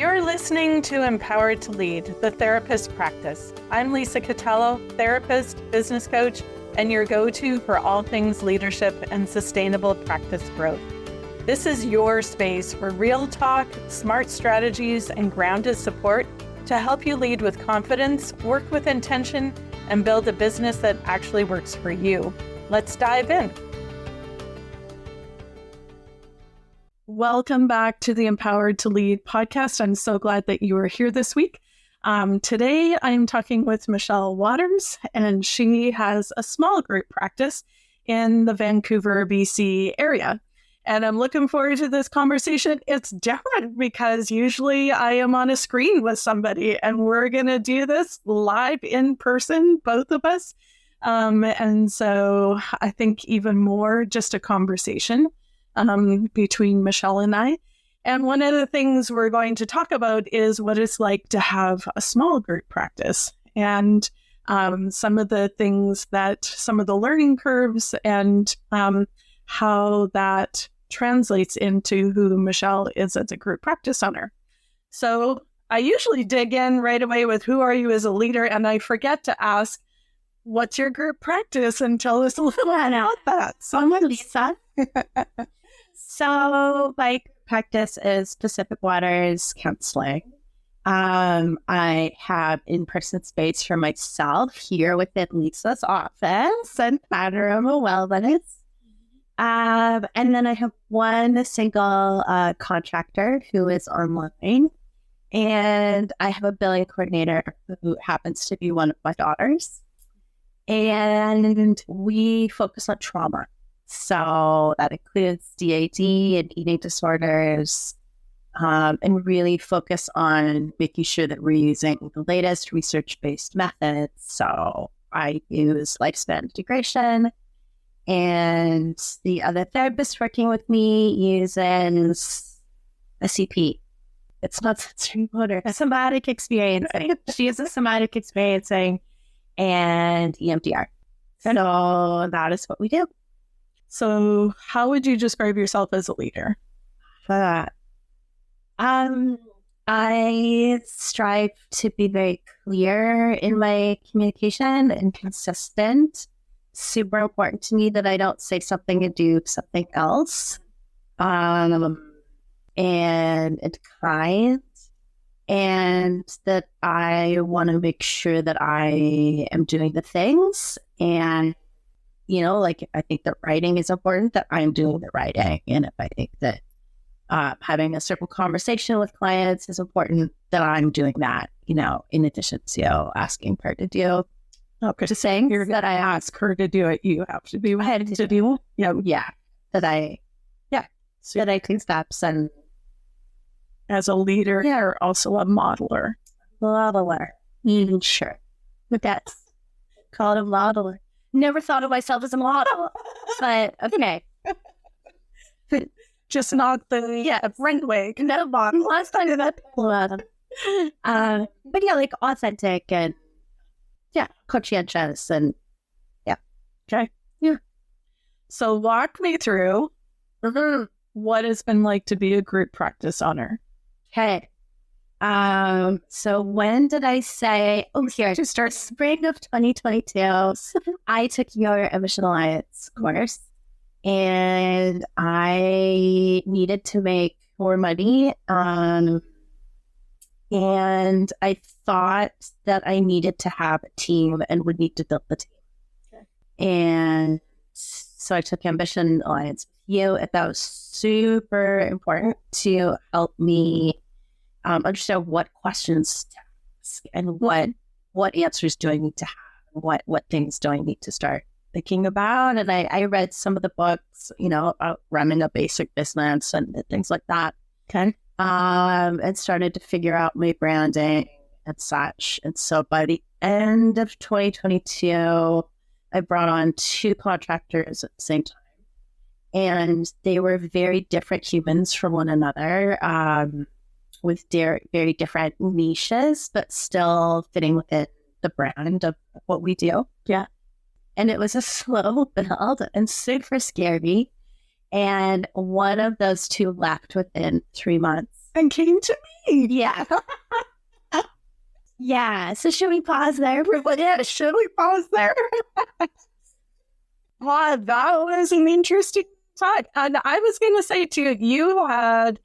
You're listening to Empowered to Lead, the therapist practice. I'm Lisa Catello, therapist, business coach, and your go-to for all things leadership and sustainable practice growth. This is your space for real talk, smart strategies, and grounded support to help you lead with confidence, work with intention, and build a business that actually works for you. Let's dive in. Welcome back to the Empowered to Lead podcast. I'm so glad that you are here this week. Today, I'm talking with Michelle Waters, and she has a small group practice in the Vancouver, BC area. And I'm looking forward to this conversation. It's different because usually I am on a screen with somebody, and we're going to do this live in person, both of us. And so I think even more just a conversation between Michelle and I. And one of the things we're going to talk about is what it's like to have a small group practice and some of the things some of the learning curves and how that translates into who Michelle is as a group practice owner. So I usually dig in right away with who are you as a leader, and I forget to ask, what's your group practice, and tell us a little about that. So I'm Lisa. So my practice is Pacific Waters Counselling. I have in-person space for myself here within Lisa's office and Panorama Wellness. And then I have one single contractor who is online. And I have a billing coordinator who happens to be one of my daughters. And we focus on trauma. So that includes DAD and eating disorders, and really focus on making sure that we're using the latest research-based methods. So I use lifespan integration, and the other therapist working with me uses a CP. It's not sensory motor, somatic experiencing. She uses somatic experiencing and EMDR. So that is what we do. So how would you describe yourself as a leader? I strive to be very clear in my communication and consistent. Super important to me that I don't say something and do something else. And kind. And that I want to make sure that I am doing the things. And I think that writing is important, that I'm doing the writing. And if I think that having a certain conversation with clients is important, that I'm doing that, in addition to asking her to do. Okay. To saying that I ask her to do it, you have to be ahead to do. Yeah. That I take steps. And as a leader, you're also a modeler. Sure. But that's called a modeler. Never thought of myself as a model, but okay. Just not the right way. No model. Last time I did that. But like authentic and conscientious and okay. Yeah. So walk me through what it's been like to be a group practice owner. Okay. So when did I say, here, to start spring of 2022, I took your Emission Alliance course, and I needed to make more money. And I thought that I needed to have a team and would need to build the team. Okay. And so I took Ambition Alliance with you, and that was super important to help me understand what questions to ask and what answers do I need to have, what things do I need to start thinking about. And I read some of the books, about running a basic business and things like that. Okay. And started to figure out my branding and such. And so by the end of 2022, I brought on 2 contractors at the same time. And they were very different humans from one another. With very different niches, but still fitting within the brand of what we do. Yeah. And it was a slow build and super scary. And one of those 2 left within 3 months. and came to me. Yeah. Yeah. So should we pause there? Yeah, should we pause there? That was an interesting thought. And I was going to say too, you had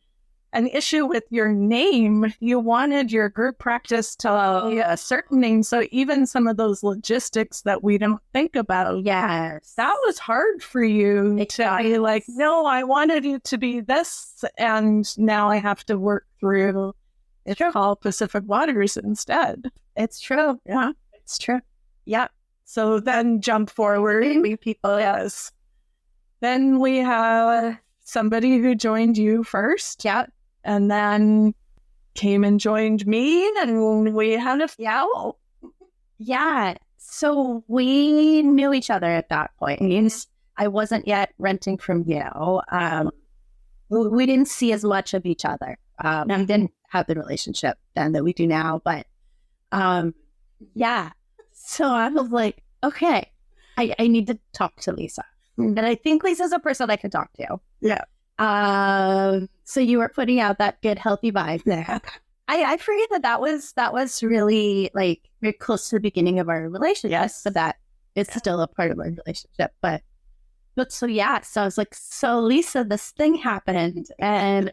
an issue with your name. You wanted your group practice to be a certain name. So even some of those logistics that we don't think about. Yes. That was hard for you to be like, no, I wanted it to be this. And now I have to work through it's called Pacific Waters instead. It's true. Yeah. It's true. Yeah. So then jump forward. People, yes. Then we have somebody who joined you first. Yeah. And then came and joined me, and we had a Yeah. So we knew each other at that point. I wasn't yet renting from you. We didn't see as much of each other. We didn't have the relationship then that we do now. But yeah. So I was like, okay, I need to talk to Lisa. And I think Lisa's a person I can talk to. Yeah. So you were putting out that good, healthy vibe there. I forget that was really like very close to the beginning of our relationship. Yes. So that it's still a part of our relationship. But so yeah, so I was like, so Lisa, this thing happened, and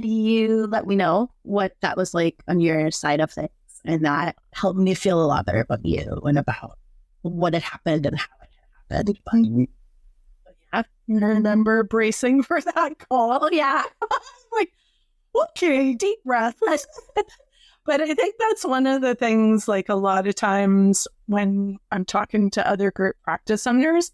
you let me know what that was like on your side of things, and that helped me feel a lot better about you and about what had happened and how it had happened. I remember bracing for that call. Yeah. Like, okay, deep breath. But I think that's one of the things, like a lot of times when I'm talking to other group practice owners,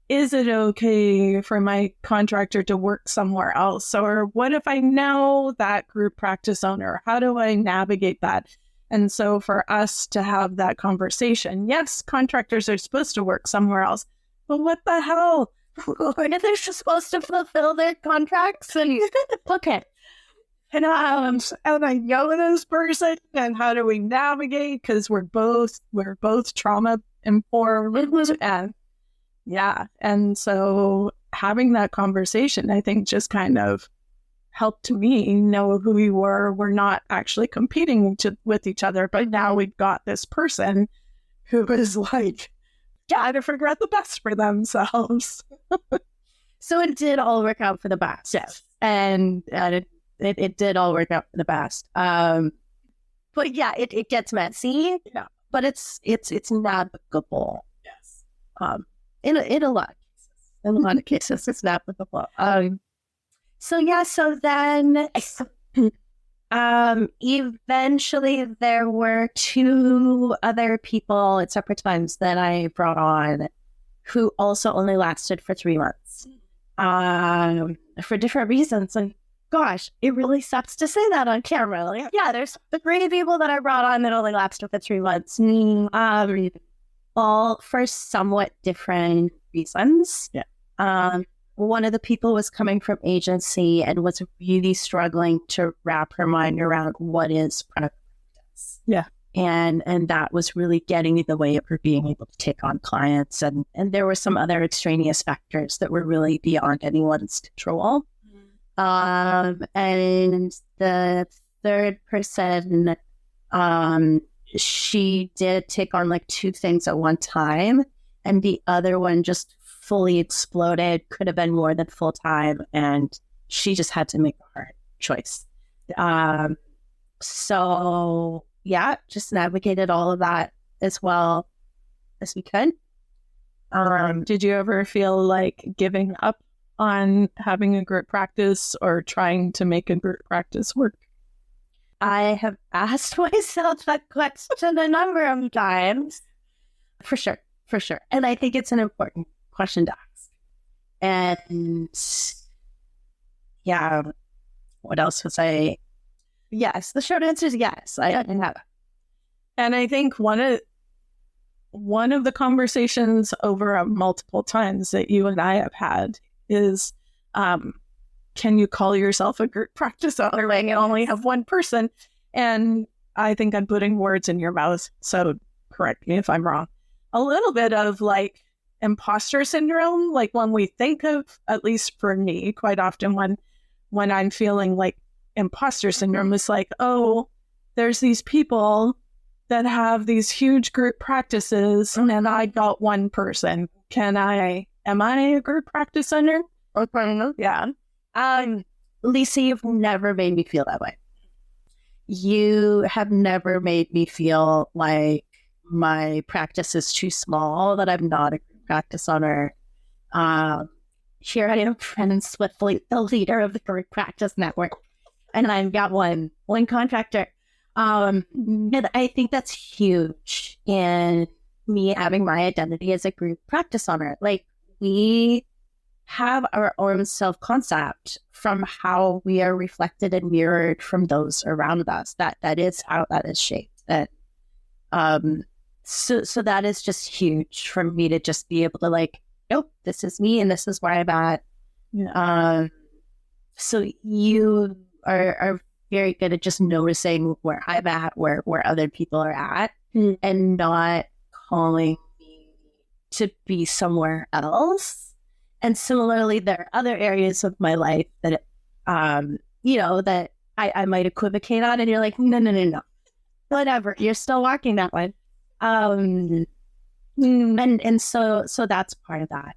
is it okay for my contractor to work somewhere else? Or what if I know that group practice owner? How do I navigate that? And so for us to have that conversation, yes, contractors are supposed to work somewhere else. But what the hell? They're just supposed to fulfill their contracts and okay. And I know this person, and how do we navigate? Because we're both trauma informed, and yeah, and so having that conversation, I think, just kind of helped me know who we were. We're not actually competing with each other, but now we've got this person who is like, trying to figure out the best for themselves. So it did all work out for the best. Yes. And it did all work out for the best. But yeah, it gets messy. Yeah. But it's navigable. Yes. In a lot of cases. In a lot of cases, it's navigable. So then eventually there were two other people at separate times that I brought on who also only lasted for 3 months for different reasons. And gosh, it really sucks to say that on camera. Like, yeah, there's the three people that I brought on that only lasted for 3 months, all for somewhat different reasons. Yeah. One of the people was coming from agency and was really struggling to wrap her mind around what is product practice. Yeah. And that was really getting in the way of her being able to take on clients. And there were some other extraneous factors that were really beyond anyone's control. And the third person, she did take on like 2 things at one time. And the other one just fully exploded, could have been more than full time, and she just had to make a hard choice. So yeah, just navigated all of that as well as we could. Did you ever feel like giving up on having a group practice or trying to make a group practice work? I have asked myself that question a number of times. For sure. And I think it's an important question to ask. And yeah, what else was I? Yes, the short answer is yes. I have it. And I think one of the conversations over multiple times that you and I have had is, can you call yourself a group practice owner when you only have one person? And I think I'm putting words in your mouth, so correct me if I'm wrong. A little bit of like imposter syndrome, like when we think of, at least for me, quite often when when I'm feeling like imposter syndrome. It's like, oh, there's these people that have these huge group practices and I got one person. Am I a group practice owner? Okay. Yeah. Lisa, you've never made me feel that way. You have never made me feel like my practice is too small, that I'm not a group practice owner. Here I am, Brennan Swiftly, the leader of the group practice network, and I've got one contractor. And I think that's huge in me having my identity as a group practice owner. Like, we have our own self-concept from how we are reflected and mirrored from those around us. That is how that is shaped. So that is just huge for me to just be able to like, nope, this is me and this is where I'm at. Yeah. So you are very good at just noticing where I'm at, where other people are at, and not calling me to be somewhere else. And similarly, there are other areas of my life that, that I might equivocate on, and you're like, no, whatever, you're still walking that way. And so that's part of that.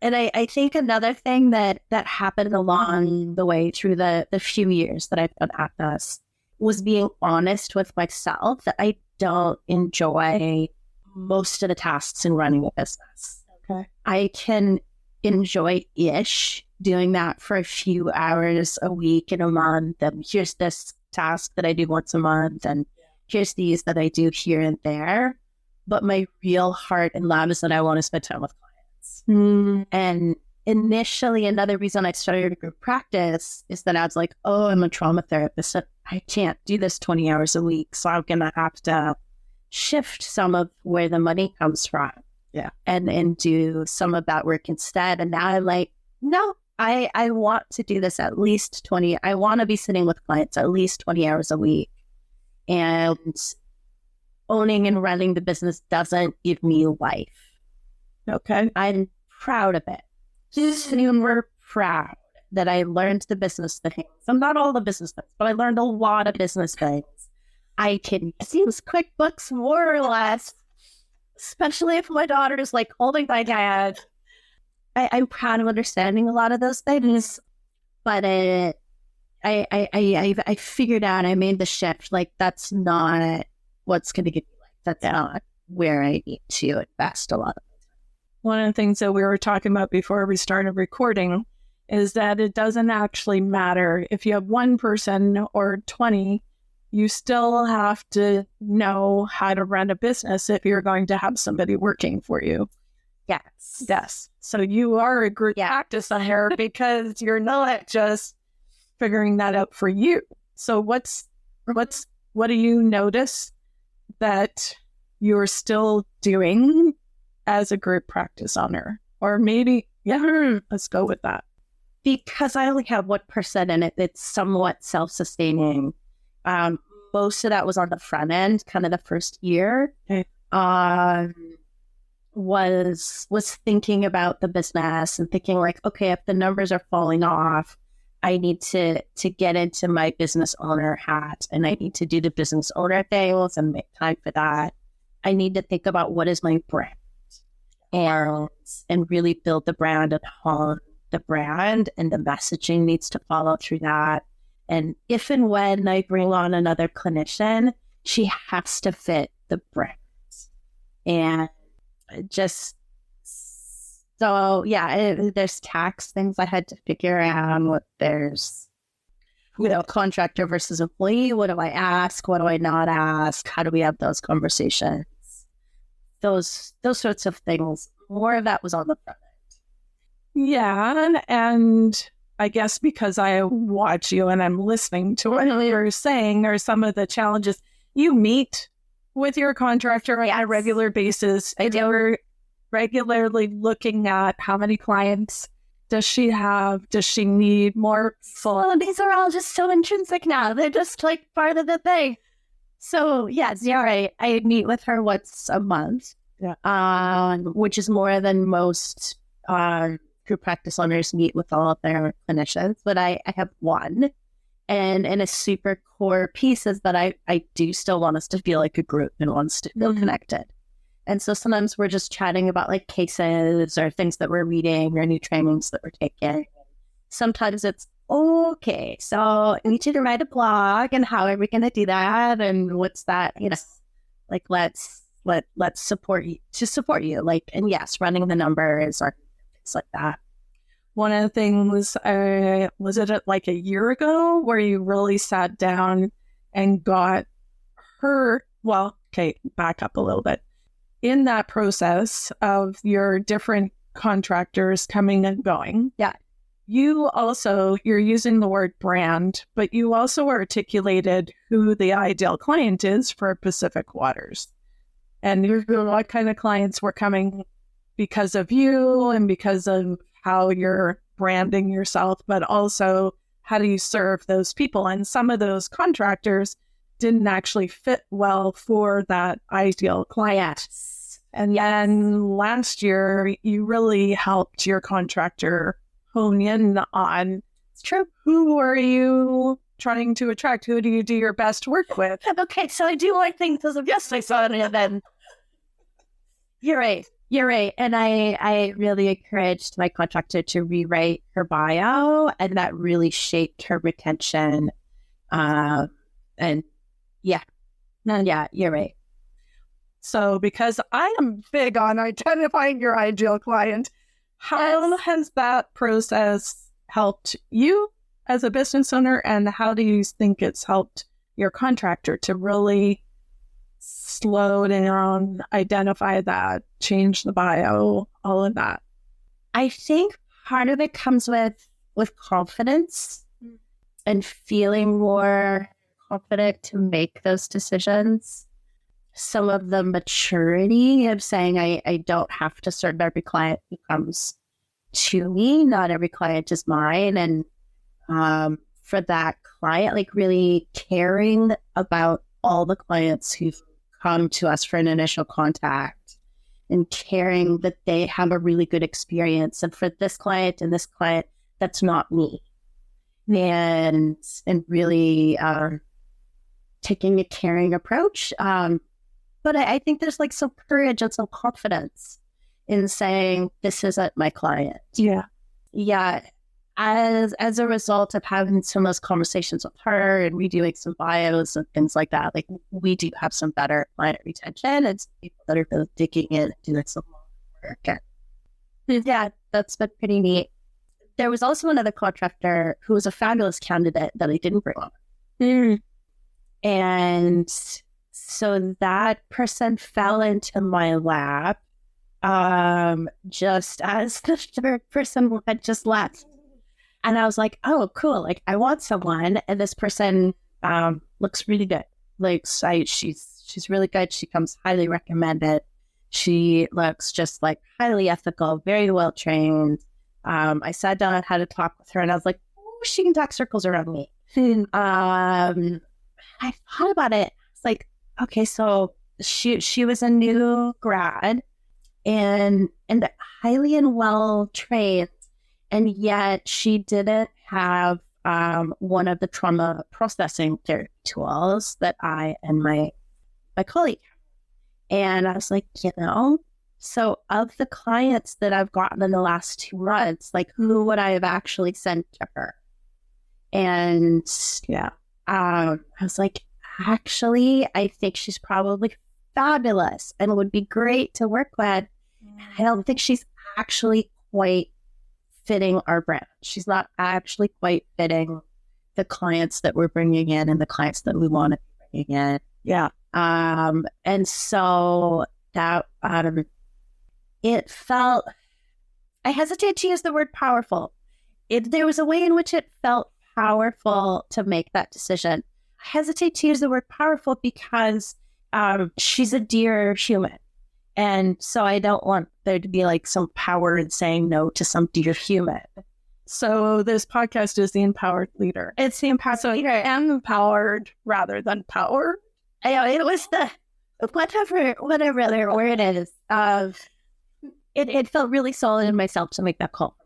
And I think another thing that happened along the way through the few years that I've been at this was being honest with myself that I don't enjoy most of the tasks in running a business. Okay. I can enjoy-ish doing that for a few hours a week and a month. And here's this task that I do once a month. And here's these that I do here and there. But my real heart and love is that I want to spend time with clients. And initially, another reason I started a group practice is that I was like, oh, I'm a trauma therapist. I can't do this 20 hours a week. So I'm going to have to shift some of where the money comes from. Yeah. And do some of that work instead. And now I'm like, no, I want to do this at least 20. I want to be sitting with clients at least 20 hours a week. And owning and running the business doesn't give me life. Okay. I'm proud of it. Super proud that I learned the business things. I'm not all the business things, but I learned a lot of business things. I can use QuickBooks more or less, especially if my daughter is like holding my dad. I'm proud of understanding a lot of those things, but I figured out, I made the shift. Like, that's not what's going to give me life. That's not where I need to invest a lot of time. One of the things that we were talking about before we started recording is that it doesn't actually matter if you have one person or 20. You still have to know how to run a business if you're going to have somebody working for you. Yes. So you are a group practice owner because you're not just figuring that out for you. So what do you notice that you're still doing as a group practice owner? Or maybe, let's go with that. Because I only have 1% in it, it's somewhat self-sustaining. Most of that was on the front end, kind of the first year. Okay. Was thinking about the business and thinking like, okay, if the numbers are falling off, I need to get into my business owner hat, and I need to do the business owner things and make time for that. I need to think about what is my brand and really build the brand and hone the brand, and the messaging needs to follow through that. And if and when I bring on another clinician, she has to fit the brand. And just, so there's tax things I had to figure out. There's, contractor versus employee. What do I ask? What do I not ask? How do we have those conversations? Those sorts of things. More of that was on the front end. Yeah, and I guess because I watch you and I'm listening to what you're saying, are some of the challenges you meet with your contractor on a regular basis. You're regularly looking at how many clients does she have? Does she need more? These are all just so intrinsic now. They're just like part of the thing. So yes, I meet with her once a month, which is more than most group practice owners meet with all of their clinicians, but I have one. And a super core piece is that I do still want us to feel like a group and wants to feel connected. And so sometimes we're just chatting about like cases or things that we're reading or new trainings that we're taking. Sometimes it's, okay, so I need you to write a blog, and how are we going to do that? And what's that? Like let's support you. Like, and yes, running the numbers or things like that. One of the things, was it like a year ago where you really sat down and got her, well, okay, back up a little bit. In that process of your different contractors coming and going, you're using the word brand, but you also articulated who the ideal client is for Pacific Waters. And what kind of clients were coming because of you and because of how you're branding yourself, but also how do you serve those people? And some of those contractors didn't actually fit well for that ideal client. And then last year, you really helped your contractor hone in on, it's true, who are you trying to attract? Who do you do your best work with? Okay, so I do like things as of yes, I saw it, and then you're right. And I really encouraged my contractor to rewrite her bio, and that really shaped her retention. And you're right. So because I am big on identifying your ideal client, how has that process helped you as a business owner, and how do you think it's helped your contractor to really slow down, identify that, change the bio, all of that? I think part of it comes with confidence and feeling more confident to make those decisions. Some of the maturity of saying I don't have to serve every client who comes to me. Not every client is mine. And for that client, like really caring about all the clients who've come to us for an initial contact and caring that they have a really good experience. And for this client and this client, that's not me. And really taking a caring approach. But I think there's like some courage and some confidence in saying, this isn't my client. Yeah. As a result of having some of those conversations with her and redoing some bios and things like that, like we do have some better client retention and some people that are really digging in and doing some work. And yeah, that's been pretty neat. There was also another contractor who was a fabulous candidate that I didn't bring on. And so that person fell into my lap just as the third person had just left. And I was like, oh, cool. Like, I want someone. And this person looks really good. Like, she's really good. She comes highly recommended. She looks just like highly ethical, very well trained. I sat down and had to talk with her, and I was like, oh, she can talk circles around me. I thought about it. It's like, okay, so she was a new grad and highly and well trained. And yet she didn't have one of the trauma processing therapy tools that I and my colleague have. And I was like, so of the clients that I've gotten in the last 2 months, like who would I have actually sent to her? And I was like, actually, I think she's probably fabulous and would be great to work with. I don't think she's actually quite fitting our brand. She's not actually quite fitting the clients that we're bringing in and the clients that we want to be bringing in. Yeah. And so that it felt, I hesitate to use the word powerful. There was a way in which it felt powerful to make that decision. I hesitate to use the word powerful because she's a dear human. And so I don't want there to be like some power in saying no to some dear human. So this podcast is the empowered leader. It's the empowered leader. Empowered rather than power. It was the whatever their word is. It felt really solid in myself to make that call.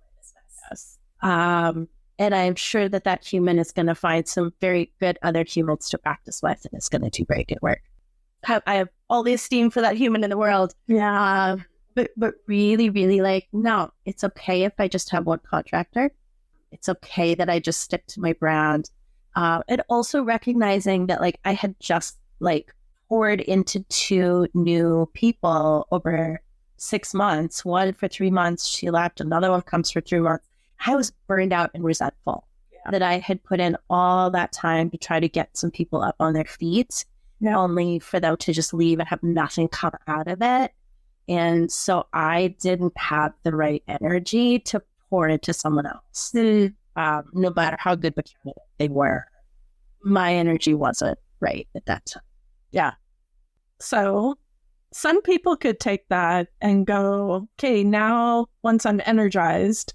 Yes. And I'm sure that human is going to find some very good other humans to practice with, and it's going to do very good work. I have all the esteem for that human in the world. Yeah. But really, really like, no, it's okay if I just have one contractor. It's okay that I just stick to my brand. And also recognizing that like I had just like poured into 2 new people over 6 months, one for 3 months, she left, another one comes for 3 months. I was burned out and resentful that I had put in all that time to try to get some people up on their feet, only for them to just leave and have nothing come out of it. And so I didn't have the right energy to pour into someone else. No matter how good of a candidate they were, my energy wasn't right at that time. Yeah. So some people could take that and go, okay, now once I'm energized,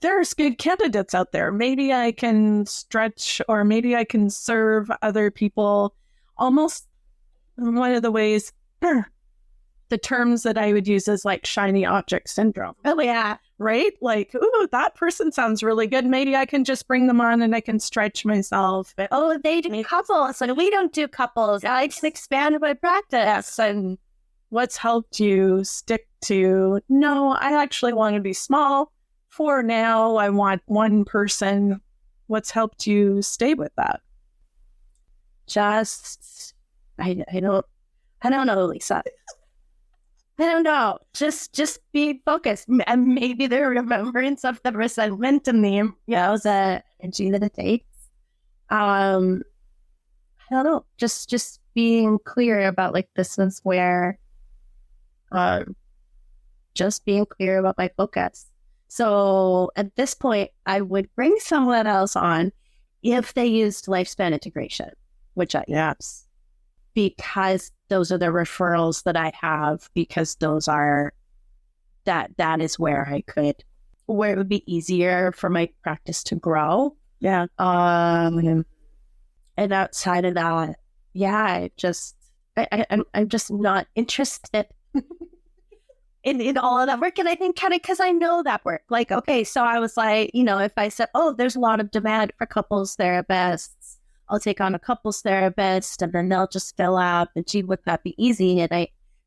there's good candidates out there. Maybe I can stretch, or maybe I can serve other people. Almost one of the ways, the terms that I would use is like shiny object syndrome. Oh, yeah. Right? Like, ooh, that person sounds really good. Maybe I can just bring them on and I can stretch myself. Oh, they do couples, and we don't do couples. I just expanded my practice. And what's helped you stick to, no, I actually want to be small. For now, I want one person. What's helped you stay with that? Just, I don't know, Lisa. I don't know. Just be focused. And maybe the remembrance of the resentment and the energy that it takes. I don't know. Just being clear about like, this is where, just being clear about my focus. So at this point, I would bring someone else on if they used lifespan integration, which I use, because those are the referrals that I have, because those are, that is where it would be easier for my practice to grow. Yeah. And outside of that, I'm just not interested in all of that work. And I think kind of because I know that work. Like, okay, so I was like, if I said, oh, there's a lot of demand for couples therapists, I'll take on a couples therapist and then they'll just fill up, and gee, would that be easy?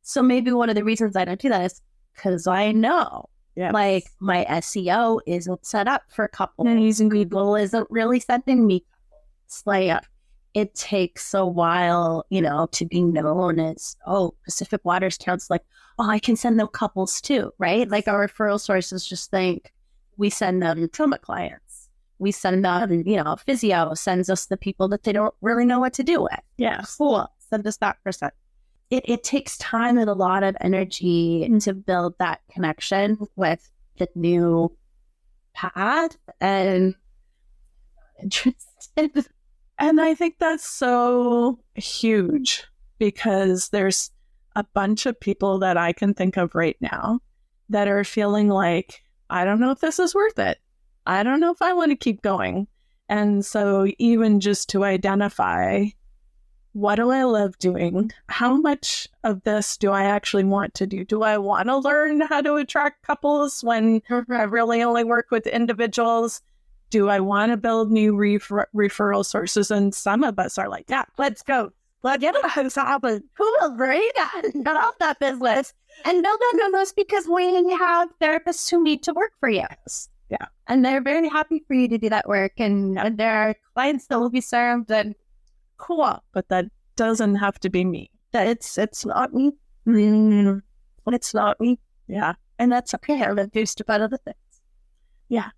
So maybe one of the reasons I don't do that is because I know, like, my SEO isn't set up for couples. And Google isn't really sending me couples. Like, it takes a while, to be known as, Pacific Waters Counselling. Oh, I can send them couples too, right? Like, our referral sources just think we send them trauma clients. We send them, physio sends us the people that they don't really know what to do with. Yeah. Cool. Send us that person. It takes time and a lot of energy to build that connection with the new path, and interested. And I think that's so huge, because there's a bunch of people that I can think of right now that are feeling like, I don't know if this is worth it. I don't know if I want to keep going. And so even just to identify, what do I love doing? How much of this do I actually want to do? Do I want to learn how to attract couples when I really only work with individuals? Do I want to build new referral sources? And some of us are like, yeah, let's go. Let's get us happen. Cool, great. Not off that business. And no, it's because we have therapists who need to work for you. Yeah. And they're very happy for you to do that work. And there are clients that will be served, and cool. But that doesn't have to be me. It's not me. It's not me. Yeah. And that's okay. I'm enthused about other things. Yeah.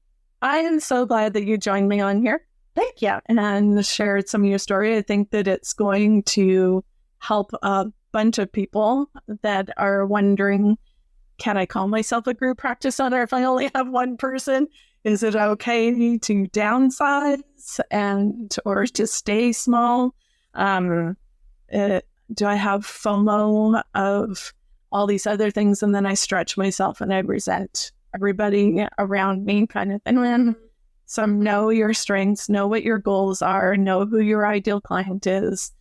I am so glad that you joined me on here. Thank you. And shared some of your story. I think that it's going to help a bunch of people that are wondering, can I call myself a group practice owner if I only have one person? Is it okay to downsize or to stay small? Do I have FOMO of all these other things, and then I stretch myself and I resent everybody around me, kind of thing? So know your strengths, know what your goals are, know who your ideal client is,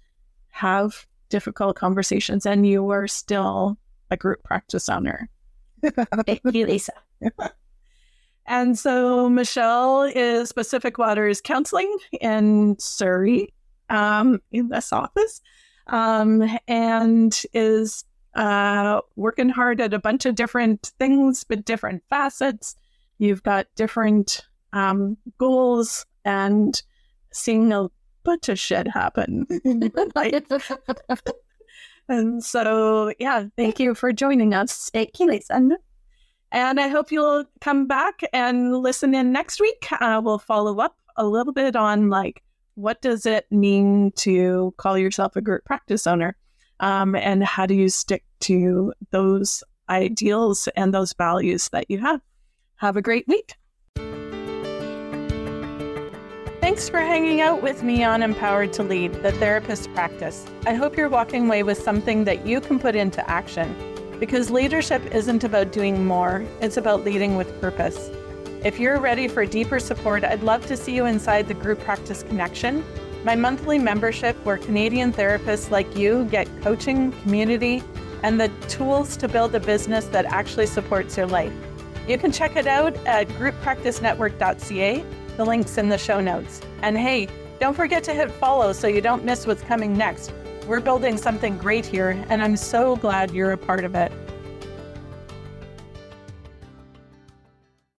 have difficult conversations, and you are still a group practice owner. Thank you, Lisa. And so Michelle is Pacific Waters Counselling in Surrey, in this office, and is working hard at a bunch of different things with different facets. You've got different goals and seeing a bunch of shit happen in your life. And so, yeah, thank you for joining us. Thank you, Lisa. And I hope you'll come back and listen in next week. We'll follow up a little bit on what does it mean to call yourself a group practice owner? And how do you stick to those ideals and those values that you have? Have a great week. Thanks for hanging out with me on Empowered to Lead, the therapist practice. I hope you're walking away with something that you can put into action, because leadership isn't about doing more, it's about leading with purpose. If you're ready for deeper support, I'd love to see you inside the Group Practice Connection, my monthly membership where Canadian therapists like you get coaching, community, and the tools to build a business that actually supports your life. You can check it out at grouppracticenetwork.ca. The link's in the show notes. And hey, don't forget to hit follow so you don't miss what's coming next. We're building something great here, and I'm so glad you're a part of it.